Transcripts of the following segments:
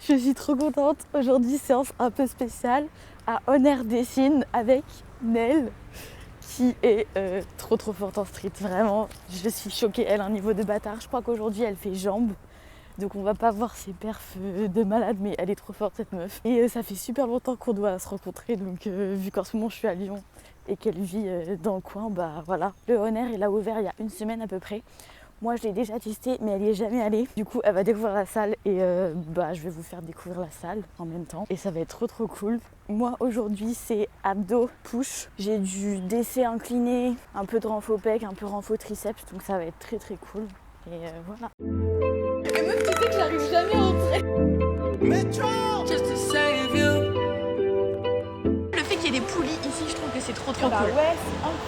Je suis trop contente. Aujourd'hui, séance un peu spéciale à Honor Dessine avec Nel qui est trop forte en street. Vraiment, je suis choquée. Elle a un niveau de bâtard. Je crois qu'aujourd'hui, elle fait jambes. Donc on va pas voir ses perfs de malade, mais elle est trop forte cette meuf. Et ça fait super longtemps qu'on doit se rencontrer. Donc vu qu'en ce moment, je suis à Lyon et qu'elle vit dans le coin, bah voilà. Le Honor, il a ouvert il y a une semaine à peu près. Moi je l'ai déjà testé mais elle n'y est jamais allée. Du coup elle va découvrir la salle et je vais vous faire découvrir la salle en même temps. Et ça va être trop cool. Moi aujourd'hui c'est abdos push. J'ai du DC incliné, un peu de renfo pec, un peu renfo triceps. Donc ça va être très cool. Et voilà. Et meuf tu sais que j'arrive jamais à entrer. Le fait qu'il y ait des poulies ici, je trouve que c'est trop cool. Ouais,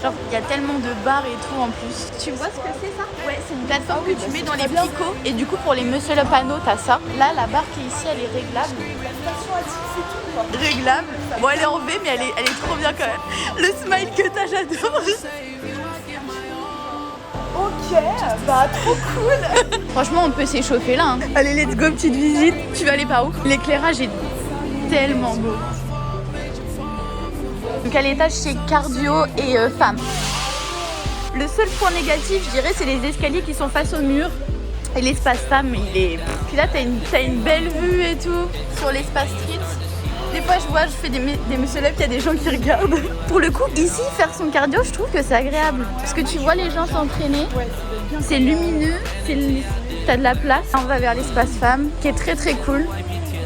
Genre il y a tellement de bars et tout en plus. tu vois ce que c'est ça? Ouais, c'est une plateforme que tu mets dans les picots. Et du coup, pour les muscle up anneaux, t'as ça. Là, la barre qui est ici, elle est réglable. La station à c'est tout quoi. Réglable. Bon, elle est en V, mais elle est trop bien quand même. Le smile que t'as, j'adore. Ok, bah trop cool. Franchement, on peut s'échauffer là. Allez, let's go, petite visite. Tu vas aller par où? L'éclairage est tellement beau. Donc à l'étage, c'est cardio et femmes. Le seul point négatif, je dirais, c'est les escaliers qui sont face au mur. Et l'espace femme, il est... Puis là, t'as une belle vue et tout sur l'espace street. Des fois, je fais des muscle-up, il y a des gens qui regardent. Pour le coup, ici, faire son cardio, je trouve que c'est agréable. Parce que tu vois les gens s'entraîner. C'est lumineux, t'as de la place. On va vers l'espace femme, qui est très cool.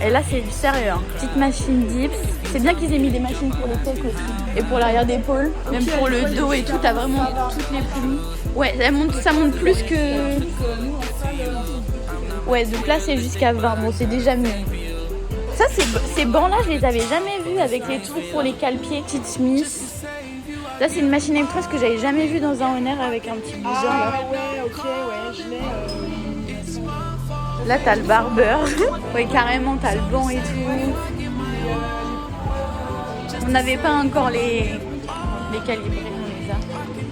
Et là, c'est du sérieux. Hein. Petite machine dips. C'est bien qu'ils aient mis des machines pour les pecs aussi. Et pour l'arrière d'épaule. Même pour le dos et tout, t'as vraiment toutes les plumes. Ouais, ça monte plus que... Ouais, donc là, c'est jusqu'à 20. Bon, c'est déjà mieux. Ça, ces bancs-là, je les avais jamais vus avec les trucs pour les cale-pieds. Petite Smith. Là, c'est une machine électrique que j'avais jamais vue dans un Honor avec un petit bouton. Ah ouais, ok, ouais, je l'ai. Là, t'as le barbeur. Ouais, carrément, t'as le banc et tout. On n'avait pas encore les calibrés, on les a.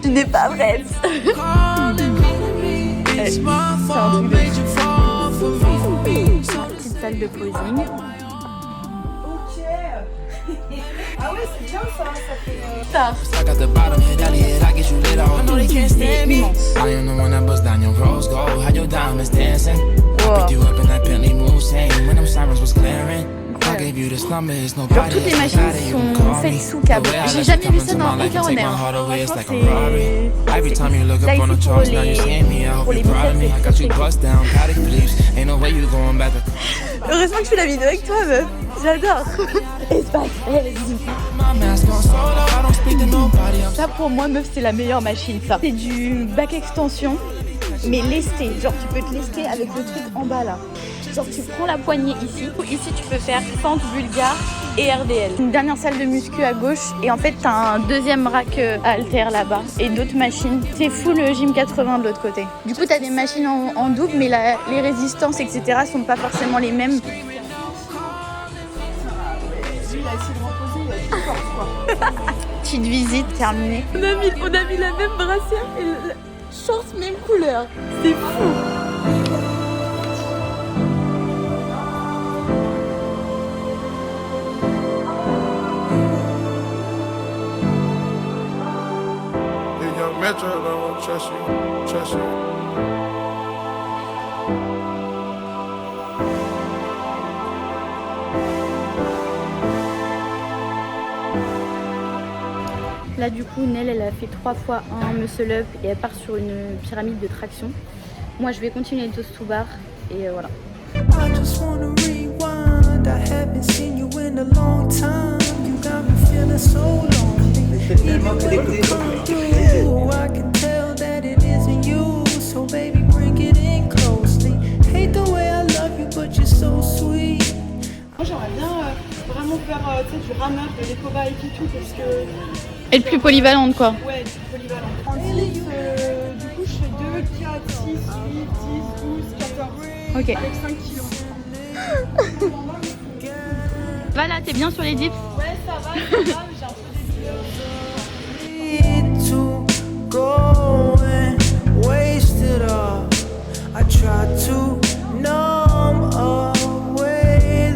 Tu n'es pas prête. C'est un truc de... Petite salle de posing. Ok. Ah ouais, c'est bien ça fait... Ça. I got the bottom head, Elliot, I get you lit off. I know they can't stand me. I am the one that bust down your rose gold. How your diamonds dancing? I picked you up in that Bentley Mulsanne when them sirens was clearing. I gave you this number, it's Genre nobody. toutes les machines sont faites sous câble. J'ai jamais vu ça dans aucun Honor. Every time you look up on the charts, now you see me. I hope you're proud of me. I got you bust down, paddock please. Ain't no way you going back. Heureusement que je fais la vidéo avec toi, meuf. J'adore. Espace, vas-y. My mask on solo, I don't speak to nobody. I'm Ça pour moi, meuf, c'est la meilleure machine, ça. C'est du back extension, mais lesté. Genre tu peux te lester avec le truc en bas là. Genre tu prends la poignée ici. Ici tu peux faire fente vulgaire et RDL. Une dernière salle de muscu à gauche et en fait t'as un deuxième rack halter là-bas et d'autres machines. C'est full gym 80 de l'autre côté. Du coup t'as des machines en double mais les résistances etc sont pas forcément les mêmes. Lui, il a essayé de reposer, il a plus force quoi. Petite visite terminée. On a mis la même brassière et le short même couleur. C'est fou. Metro don't trust you. Là du coup Nel elle a fait 3 fois un muscle up et elle part sur une pyramide de traction. Moi je vais continuer le toast to bar et voilà. I just wanna rewind. I haven't seen you in a long time. You got me feeling so lonely. Even when you come through, I can tell that it isn't you. So baby, bring it in closely. Hate the way I love you, but you're so sweet. Moi j'aimerais bien vraiment faire du rameur, de l'éco-bike et tout parce que... Être plus polyvalente quoi. Ouais, du polyvalent. 36, du coup je fais 2, 4, 6, 8, 10, 12, 14. Ok. Avec 5 kilos. Va là, t'es bien sur les dips? Ouais, ça va, j'ai un peu To go and waste it all. I try to numb away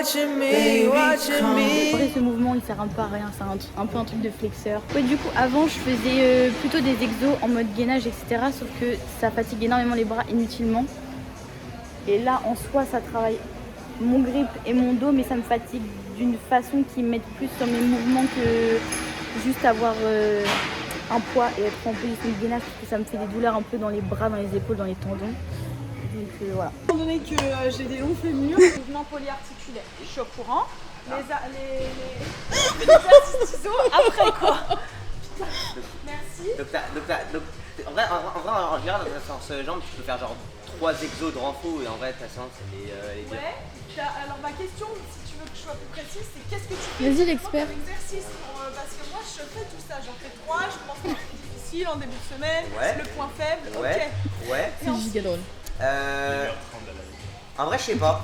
watching me, watching me. Après ce mouvement il sert un peu à rien, c'est un peu un truc de flexeur. Ouais, du coup avant je faisais plutôt des exos en mode gainage etc. Sauf que ça fatigue énormément les bras inutilement. Et là en soi ça travaille mon grip et mon dos, mais ça me fatigue d'une façon qui m'aide plus sur mes mouvements que juste avoir un poids et être en position de gainage, parce que ça me fait des douleurs un peu dans les bras, dans les épaules, dans les tendons. Donc voilà. Étant donné que j'ai des longs fémurs, mouvement polyarticulaire, je suis au courant. Les ciseaux après quoi. Merci. En vrai, en général, dans ta séance jambes, tu peux faire genre 3 exos de renfort et en vrai, ta séance, elle est bien. Ouais. Alors ma question, si tu veux que je sois plus précise, c'est qu'est-ce que tu fais Vas-y l'expert. comme exercice parce que moi je fais tout ça, j'en fais 3, je pense que c'est difficile en début de semaine, Ouais. c'est le point faible, Ouais. ok. Ouais. C'est giga drôle. En vrai, je sais pas.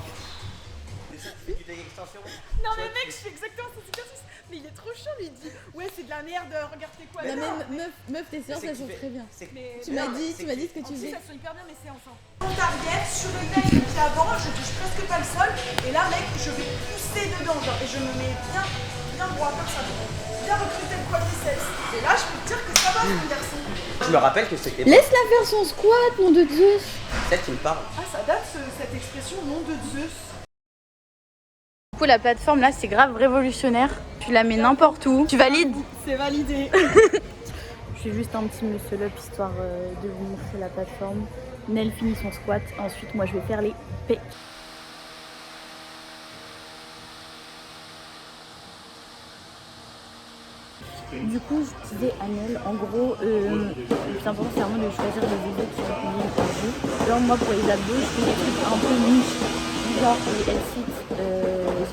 Tu fais des extensions? Non mais mec, je fais exactement cet exercice, mais il est trop chiant, lui il dit ouais c'est de la merde, regarde tes quoi. Non mais meuf tes séances elles sont très bien. Mais Tu m'as dit ce que tu en plus, faisais. ça sont hyper bien mes séances. En target, sur le nez et le pied avant, je touche presque pas le sol. Et là, mec, je vais pousser dedans, genre, et je me mets bien droit comme ça. Bien recruter le quadriceps. Et là, je peux te dire que ça va, mon garçon. Je me rappelle que c'était Laisse-la faire son squat, mon de Zeus. celle qui me parle. Ah, ça date cette expression, nom de Zeus. Du coup la plateforme là c'est grave révolutionnaire. Tu la mets n'importe où. Tu valides? C'est validé. Je fais juste un petit muscle up histoire de vous montrer la plateforme. Nel finit son squat. Ensuite moi je vais faire les pecs. Du coup, je disais à Nel, en gros, le plus important c'est vraiment de choisir des exos qui sont conviennent pour vous. Genre moi pour les abdos, je fais des trucs un peu muscles, genre les L-sit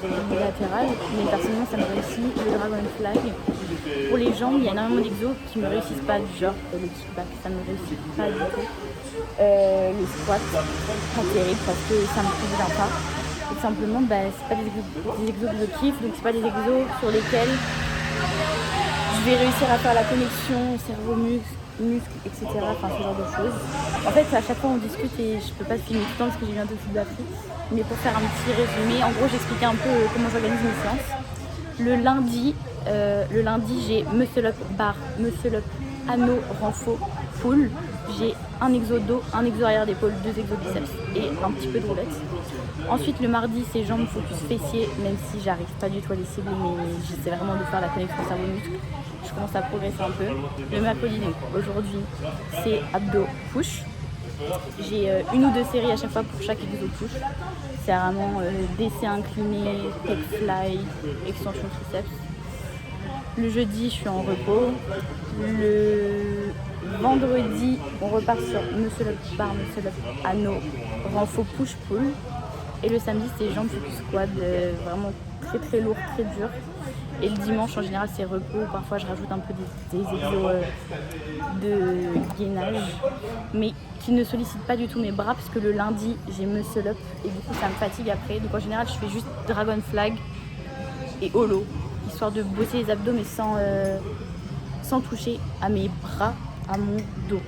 unilatérales, mais personnellement ça me réussit, le dragon flag. Pour les jambes, il y a énormément d'exos qui me réussissent pas, du genre le kickback, ça me réussit pas du tout. Le squat, pas terrible parce que ça me convient pas. Et tout simplement, c'est pas des exos que je kiffe, donc c'est pas des exos sur lesquels je vais réussir à faire la connexion cerveau-muscle, etc. Enfin ce genre de choses. En fait à chaque fois on discute et je peux pas filmer tout le temps parce que j'ai bientôt Sud d'Afrique. Mais pour faire un petit résumé, en gros j'expliquais un peu comment j'organise mes séances. Le lundi j'ai muscle up bar, muscle up anneau, renfo, pull. J'ai un exo dos, un exo arrière d'épaule, 2 exos biceps et un petit peu de roulette. Ensuite le mardi c'est jambes focus fessiers, même si j'arrive pas du tout à les cibler, mais j'essaie vraiment de faire la connexion cerveau-muscle. Je commence à progresser un peu. Le mercredi, donc aujourd'hui, c'est abdos push. J'ai une ou deux séries à chaque fois pour chaque exo push. C'est vraiment DC incliné, pec fly, extension triceps. Le jeudi, je suis en repos. Le vendredi, on repart sur muscle up bar, muscle up anneau, renfo push pull. Et le samedi, c'est jambes focus squat, vraiment très très lourd, très dur. Et le dimanche, en général, c'est repos. Parfois, je rajoute un peu des exos de gainage, mais qui ne sollicitent pas du tout mes bras, parce que le lundi, j'ai muscle up et du coup, ça me fatigue après. Donc, en général, je fais juste dragon flag et holo, histoire de bosser les abdos, mais sans toucher à mes bras, à mon dos.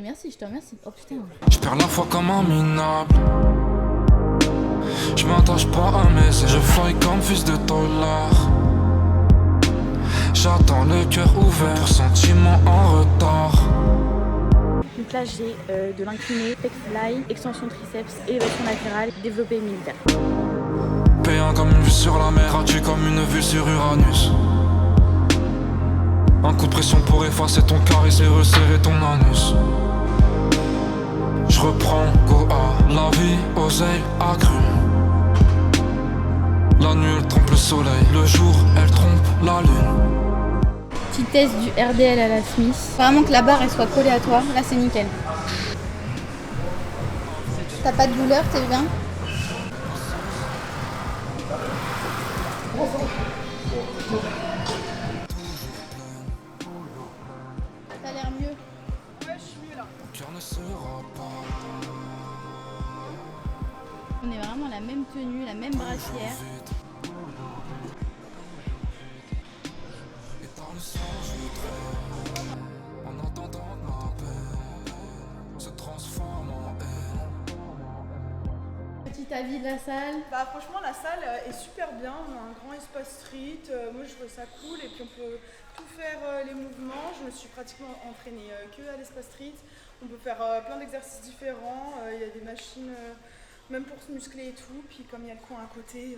Merci, je te remercie. Oh putain. Je perds la foi comme un minable. Je m'attache pas à mes ailes. Je faille comme fils de dollar. J'attends le cœur ouvert, sentiment en retard. Donc là j'ai de l'incliné, pec fly, extension triceps, élévation latérale, développé militaire. Payant comme une vue sur la mer, as-tu comme une vue sur Uranus. Un coup de pression pour effacer ton charisme et resserrer ton anus. Je reprends Goa, la vie, oseille, accrue. La nuit elle trompe le soleil, le jour elle trompe la lune. Petit test du RDL à la Smith. Vraiment que la barre elle soit collée à toi, là c'est nickel. T'as pas de douleur, t'es bien? T'as l'air mieux. Ouais, je suis mieux là. Cœur ne sera pas. On est vraiment la même tenue, la même brassière. Et par le sang je voudrais, en entendant ma peine, se transforme en haine. Petit ta vie de la salle? Bah franchement la salle est super bien, on a un grand espace street, moi je trouve ça cool et puis on peut tout faire les mouvements. Je me suis pratiquement entraînée que à l'espace street. On peut faire plein d'exercices différents, il y a des machines même pour se muscler et tout, puis comme il y a le coin à côté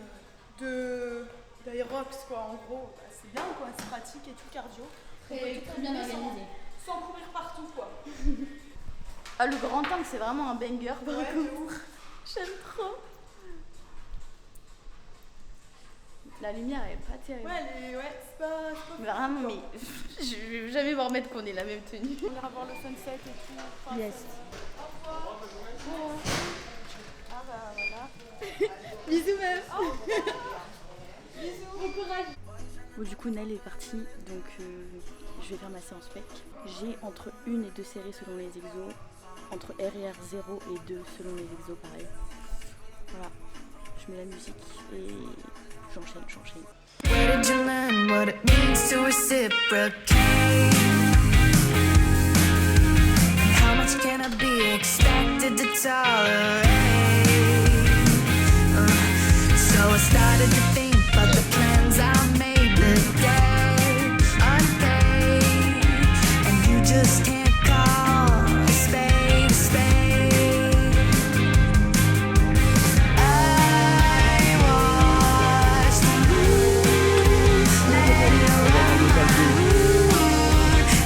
d'Aerox quoi, en gros, bah, c'est bien quoi, c'est pratique et tout cardio. Très bien organisé. Sans courir partout quoi. Ah, le grand tank c'est vraiment un banger par Ouais, contre. de ouf. J'aime trop. La lumière elle est pas terrible. Ouais, c'est pas Vraiment, mais je vais jamais me remettre qu'on ait la même tenue. On ira voir le sunset et tout. Enfin, Yes. Au revoir. Ah bah voilà. Bisous meuf. Bisous. Bon courage. Bon, du coup Nel est partie, donc je vais faire ma séance pec. J'ai entre 1 et 2 séries selon les exos, entre RR 0 et 2 selon les exos pareil. Voilà, je mets la musique et j'enchaîne. Where did you learn what it means to reciprocate? And how much can I be expected to tolerate? So I started to think about the plans I made the day unpaid, and you just can't call a spade a spade. I watched you let it run.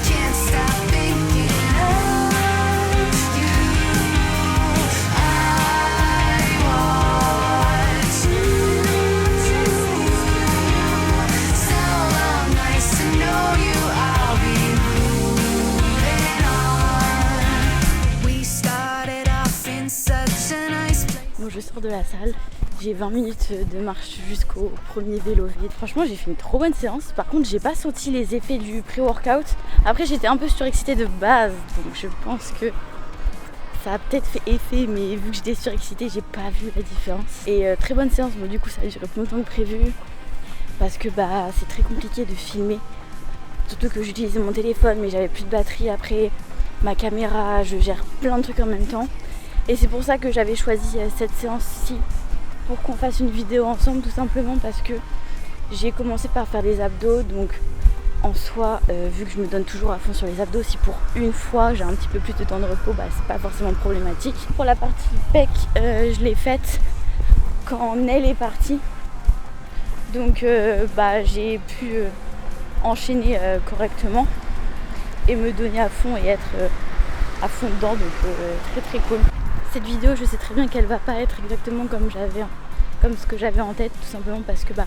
Can't stop thinking of you. I watched you. So long, nice to know you. I'll be moving on. We started off in such a nice place. Bon, je sors de la salle, j'ai 20 minutes de marche jusqu'au premier vélo vide. Franchement, j'ai fait une trop bonne séance. Par contre, j'ai pas senti les effets du pré-workout. Après, j'étais un peu surexcitée de base, donc je pense que ça a peut-être fait effet, mais vu que j'étais surexcitée, j'ai pas vu la différence. Et très bonne séance, bon, du coup, ça a duré plus longtemps que prévu parce que bah, c'est très compliqué de filmer. Surtout que j'utilisais mon téléphone, mais j'avais plus de batterie après. Ma caméra, je gère plein de trucs en même temps. Et c'est pour ça que j'avais choisi cette séance-ci pour qu'on fasse une vidéo ensemble, tout simplement parce que j'ai commencé par faire des abdos. Donc en soi, vu que je me donne toujours à fond sur les abdos, si pour une fois j'ai un petit peu plus de temps de repos, bah, c'est pas forcément problématique. Pour la partie pec, je l'ai faite quand Nel est partie. Donc bah, j'ai pu enchaîner correctement et me donner à fond et être à fond dedans, donc très cool. Cette vidéo, je sais très bien qu'elle va pas être exactement comme ce que j'avais en tête, tout simplement parce que bah,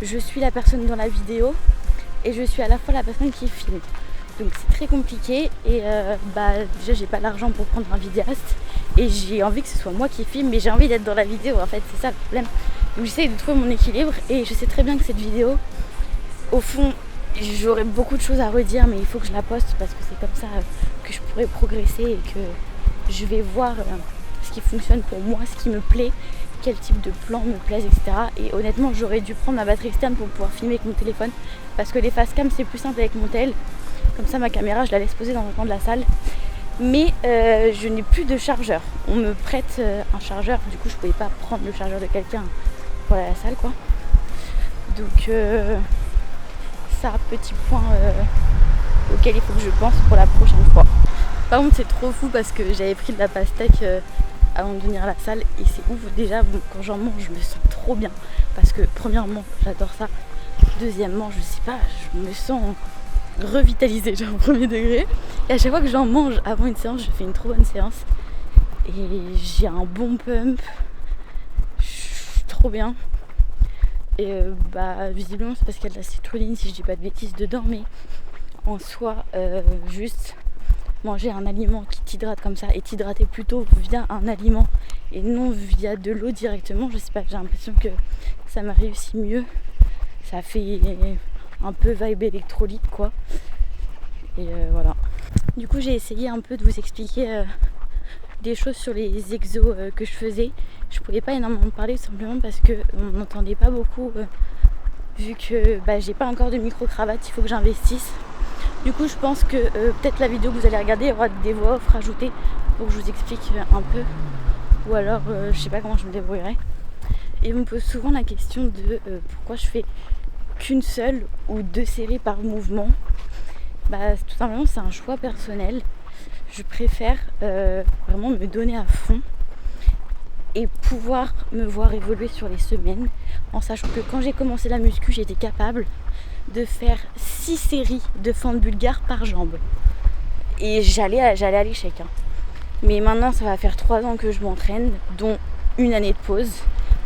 je suis la personne dans la vidéo et je suis à la fois la personne qui filme. Donc c'est très compliqué et bah, déjà j'ai pas l'argent pour prendre un vidéaste et j'ai envie que ce soit moi qui filme, mais j'ai envie d'être dans la vidéo, en fait c'est ça le problème. Donc j'essaie de trouver mon équilibre et je sais très bien que cette vidéo, au fond, j'aurais beaucoup de choses à redire, mais il faut que je la poste parce que c'est comme ça que je pourrais progresser et que je vais voir ce qui fonctionne pour moi, ce qui me plaît, quel type de plan me plaise, etc. Et honnêtement, j'aurais dû prendre ma batterie externe pour pouvoir filmer avec mon téléphone parce que les facecam c'est plus simple avec mon tel. Comme ça, ma caméra, je la laisse poser dans le coin de la salle. Mais je n'ai plus de chargeur. On me prête un chargeur, du coup, je pouvais pas prendre le chargeur de quelqu'un pour aller à la salle, quoi. Donc ça, petit point auquel il faut que je pense pour la prochaine fois. Par contre, c'est trop fou parce que j'avais pris de la pastèque avant de venir à la salle et c'est ouf. Déjà, bon, quand j'en mange, je me sens trop bien parce que premièrement, j'adore ça. Deuxièmement, je sais pas, je me sens revitalisée, genre au premier degré. Et à chaque fois que j'en mange avant une séance, je fais une trop bonne séance et j'ai un bon pump. Je suis trop bien. Et bah visiblement c'est parce qu'il y a de la citrulline si je dis pas de bêtises dedans, mais en soi juste manger un aliment qui t'hydrate comme ça et t'hydrater plutôt via un aliment et non via de l'eau directement, je sais pas, j'ai l'impression que ça m'a réussi mieux. Ça fait un peu vibe électrolyte quoi. Et voilà. Du coup j'ai essayé un peu de vous expliquer des choses sur les exos que je faisais. Je pouvais pas énormément parler tout simplement parce que on n'entendait pas beaucoup vu que bah, j'ai pas encore de micro-cravate, il faut que j'investisse. Du coup je pense que peut-être la vidéo que vous allez regarder aura des voix off rajoutées pour que je vous explique un peu ou alors je sais pas comment je me débrouillerai. Et on me pose souvent la question de pourquoi je fais qu'une seule ou 2 séries par mouvement. Tout simplement c'est un choix personnel. Je préfère vraiment me donner à fond et pouvoir me voir évoluer sur les semaines, en sachant que quand j'ai commencé la muscu, j'étais capable de faire 6 séries de fente bulgare par jambe. Et j'allais à l'échec. Mais maintenant, ça va faire 3 ans que je m'entraîne, dont une année de pause,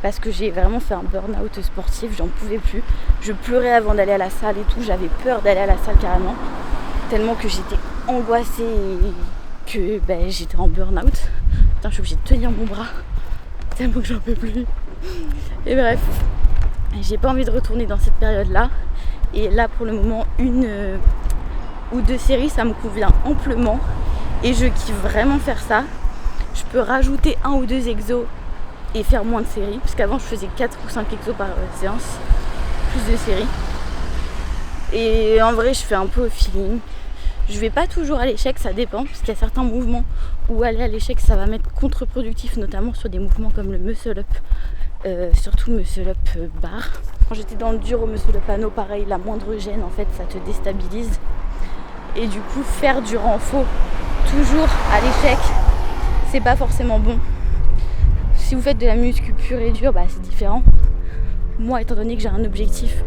parce que j'ai vraiment fait un burn-out sportif, j'en pouvais plus. Je pleurais avant d'aller à la salle et tout, j'avais peur d'aller à la salle carrément, tellement que j'étais angoissée et que j'étais en burn-out. Putain, je suis obligée de tenir mon bras, tellement que j'en peux plus. Et bref, j'ai pas envie de retourner dans cette période-là. Et là, pour le moment, 1 ou 2 séries, ça me convient amplement. Et je kiffe vraiment faire ça. Je peux rajouter 1 ou 2 exos et faire moins de séries. Parce qu'avant, je faisais 4 ou 5 exos par séance, plus de séries. Et en vrai, je fais un peu au feeling. Je vais pas toujours à l'échec, ça dépend. Parce qu'il y a certains mouvements où aller à l'échec, ça va m'être contre-productif, notamment sur des mouvements comme le muscle-up. Surtout muscle-up bar. Quand j'étais dans le dur au muscle-up anneau, pareil, la moindre gêne, en fait, ça te déstabilise. Et du coup, faire du renfort toujours à l'échec, c'est pas forcément bon. Si vous faites de la muscu pure et dure, c'est différent. Moi, étant donné que j'ai un objectif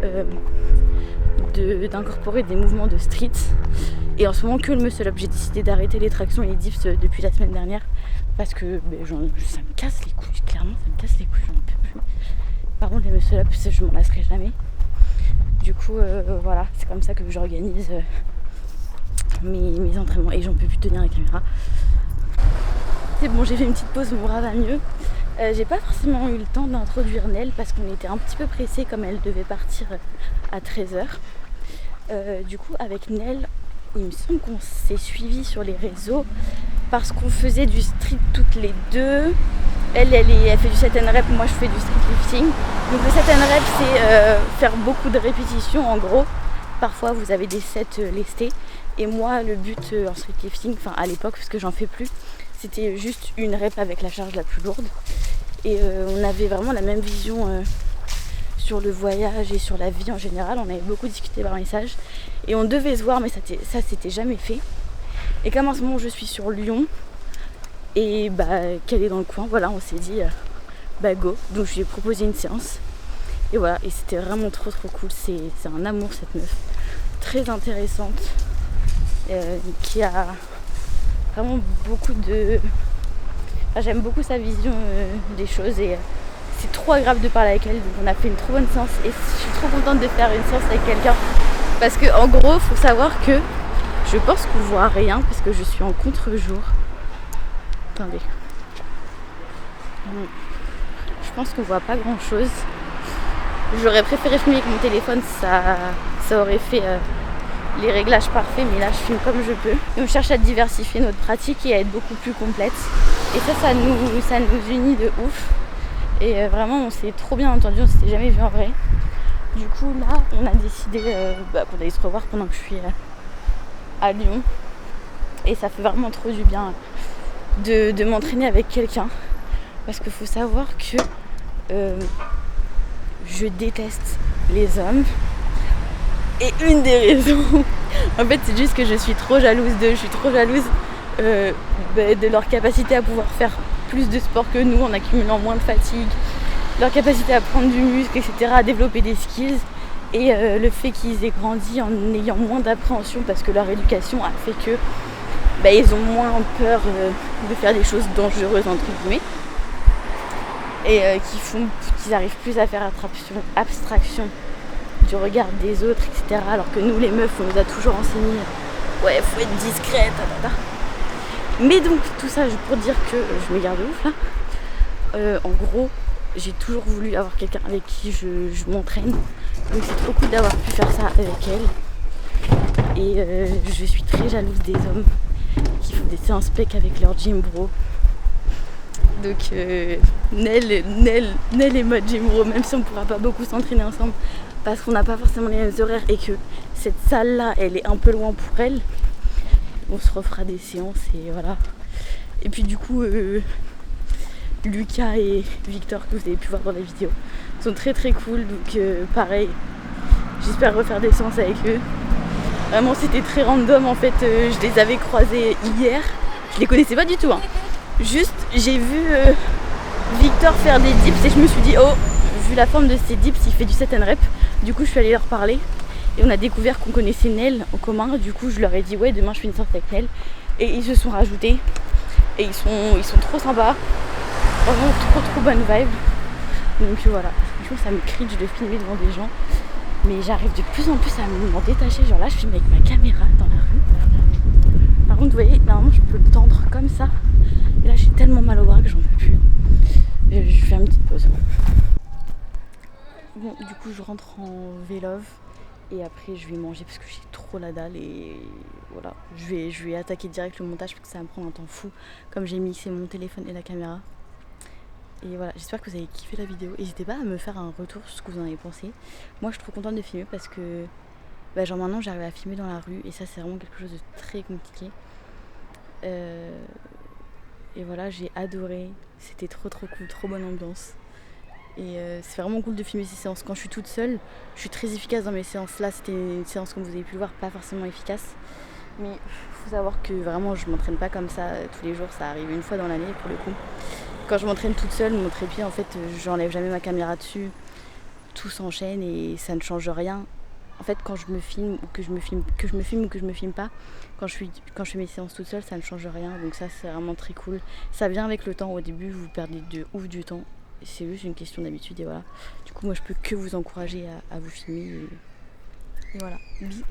d'incorporer des mouvements de street, et en ce moment que le muscle-up, j'ai décidé d'arrêter les tractions et les dips depuis la semaine dernière, parce que ça me casse les couilles, clairement ça me casse les couilles, j'en peux plus. Par contre les muscle-up, je m'en lasserai jamais. Du coup voilà, c'est comme ça que j'organise mes entraînements et j'en peux plus tenir la caméra. C'est bon, j'ai fait une petite pause, mon bras va mieux. J'ai pas forcément eu le temps d'introduire Nel parce qu'on était un petit peu pressés comme elle devait partir à 13h. Du coup avec Nel, il me semble qu'on s'est suivi sur les réseaux parce qu'on faisait du street toutes les deux. Elle fait du set and rep, moi je fais du street lifting. Donc le set and rep c'est faire beaucoup de répétitions en gros. Parfois vous avez des sets lestés. Et moi le but en street lifting, enfin à l'époque parce que j'en fais plus, c'était juste une rep avec la charge la plus lourde. Et on avait vraiment la même vision sur le voyage et sur la vie en général. On avait beaucoup discuté par message. Et on devait se voir mais ça s'était jamais fait. Et comme en ce moment je suis sur Lyon et qu'elle est dans le coin, voilà, on s'est dit go. Donc je lui ai proposé une séance. Et voilà, et c'était vraiment trop cool. C'est un amour cette meuf. Très intéressante. Qui a vraiment beaucoup de... Enfin, j'aime beaucoup sa vision des choses et c'est trop agréable de parler avec elle. Donc on a fait une trop bonne séance et je suis trop contente de faire une séance avec quelqu'un. Parce que en gros, faut savoir que je pense qu'on voit rien parce que je suis en contre-jour. Attendez. Je pense qu'on voit pas grand chose. J'aurais préféré filmer avec mon téléphone, ça aurait fait les réglages parfaits, mais là je filme comme je peux. Et on cherche à diversifier notre pratique et à être beaucoup plus complète. Et ça nous unit de ouf. Et vraiment on s'est trop bien entendu, on s'était jamais vu en vrai. Du coup là on a décidé qu'on allait se revoir pendant que je suis à Lyon. Et ça fait vraiment trop du bien de m'entraîner avec quelqu'un. Parce qu'il faut savoir que je déteste les hommes. Et une des raisons, en fait c'est juste que je suis trop jalouse d'eux. Je suis trop jalouse de leur capacité à pouvoir faire plus de sport que nous en accumulant moins de fatigue. Leur capacité à prendre du muscle, etc. À développer des skills. Et le fait qu'ils aient grandi en ayant moins d'appréhension parce que leur éducation a fait que ils ont moins peur de faire des choses dangereuses entre guillemets. Et qui font qu'ils arrivent plus à faire abstraction du regard des autres, etc. Alors que nous les meufs on nous a toujours enseigné ouais faut être discrète, Mais donc tout ça pour dire que je me garde ouf là. En gros j'ai toujours voulu avoir quelqu'un avec qui je m'entraîne. Donc c'est trop cool d'avoir pu faire ça avec elle. Et je suis très jalouse des hommes qui font des séances pec avec leur gym bro. Donc Nel est mode gym bro, même si on ne pourra pas beaucoup s'entraîner ensemble parce qu'on n'a pas forcément les mêmes horaires et que cette salle là elle est un peu loin pour elle. On se refera des séances et voilà. Et puis du coup Lucas et Victor que vous avez pu voir dans la vidéo. Ils sont très très cool, donc pareil, j'espère refaire des séances avec eux. Vraiment c'était très random en fait, je les avais croisés hier, je les connaissais pas du tout hein. Juste j'ai vu Victor faire des dips et je me suis dit oh, vu la forme de ces dips il fait du set and rep. Du coup je suis allée leur parler et on a découvert qu'on connaissait Nel en commun. Du coup je leur ai dit ouais demain je fais une séance avec Nel et ils se sont rajoutés et ils sont trop sympas, vraiment trop bonne vibe. Donc voilà, franchement ça me cringe de filmer devant des gens. Mais j'arrive de plus en plus à m'en détacher. Genre là, je filme avec ma caméra dans la rue. Par contre, vous voyez, normalement, je peux le tendre comme ça. Et là, j'ai tellement mal au bras que j'en peux plus. Je vais faire une petite pause. Bon, du coup, je rentre en vélove. Et après, je vais manger parce que j'ai trop la dalle. Et voilà, je vais attaquer direct le montage parce que ça va me prendre un temps fou. Comme j'ai mixé mon téléphone et la caméra. Et voilà, j'espère que vous avez kiffé la vidéo. N'hésitez pas à me faire un retour sur ce que vous en avez pensé. Moi je suis trop contente de filmer parce que genre maintenant j'arrive à filmer dans la rue et ça c'est vraiment quelque chose de très compliqué. Et voilà, j'ai adoré. C'était trop cool, trop bonne ambiance. Et c'est vraiment cool de filmer ces séances. Quand je suis toute seule, je suis très efficace dans mes séances. Là c'était une séance comme vous avez pu le voir, pas forcément efficace. Mais il faut savoir que vraiment je m'entraîne pas comme ça tous les jours, ça arrive une fois dans l'année pour le coup. Quand je m'entraîne toute seule, mon trépied en fait j'enlève jamais ma caméra dessus, tout s'enchaîne et ça ne change rien. En fait quand je me filme ou que je me filme pas, quand je fais mes séances toute seule ça ne change rien, donc ça c'est vraiment très cool. Ça vient avec le temps, au début vous perdez de ouf du temps, c'est juste une question d'habitude et voilà. Du coup moi je peux que vous encourager à vous filmer et voilà, bisous.